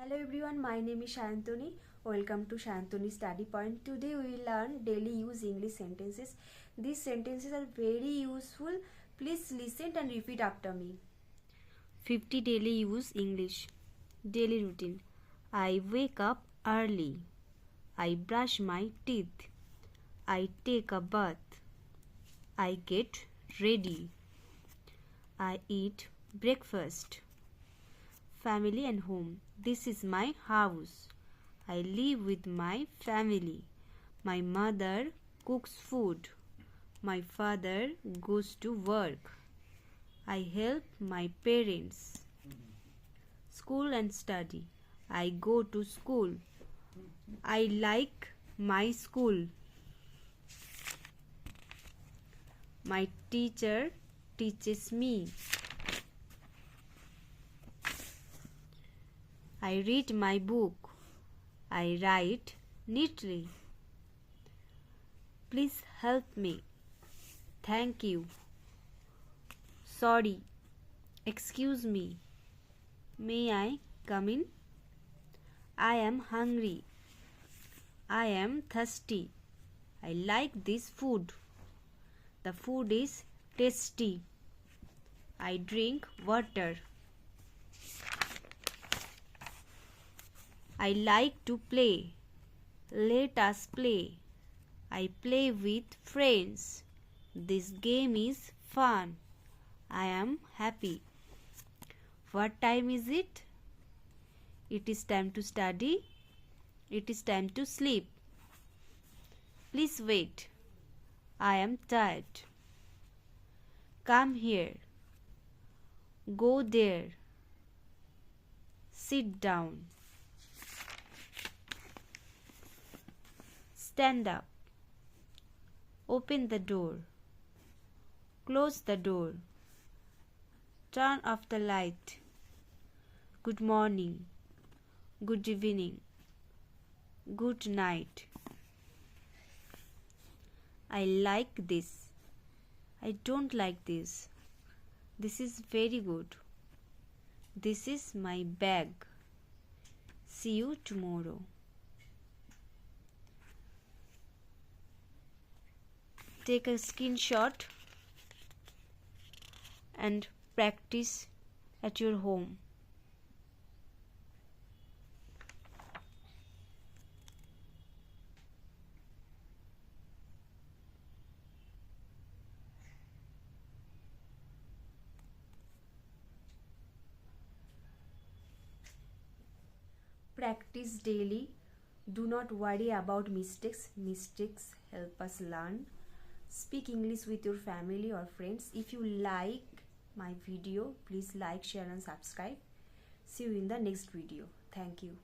Hello everyone, my name is Shayantani. Welcome to Shayantani Study Point. Today we will learn daily use English sentences. These sentences are very useful. Please listen and repeat after me. 50 daily use English. Daily routine. I wake up early. I brush my teeth. I take a bath. I get ready. I eat breakfast. Family and home. This is my house. I live with my family. My mother cooks food. My father goes to work. I help my parents. School and study. I go to school. I like my school. My teacher teaches me. I read my book. I write neatly. Please help me. Thank you. Sorry. Excuse me. May I come in? I am hungry. I am thirsty. I like this food. The food is tasty. I drink water. I like to play. Let us play. I play with friends. This game is fun. I am happy. What time is it? It is time to study. It is time to sleep. Please wait. I am tired. Come here. Go there. Sit down. Stand up. Open the door. Close the door. Turn off the light. Good morning. Good evening. Good night. I like this. I don't like this. This is very good. This is my bag. See you tomorrow. Take a screenshot and practice at your home. Practice daily. Do not worry about mistakes. Mistakes help us learn. Speak English with your family or friends. If you like my video, please like, share and subscribe. See you in the next video. Thank you.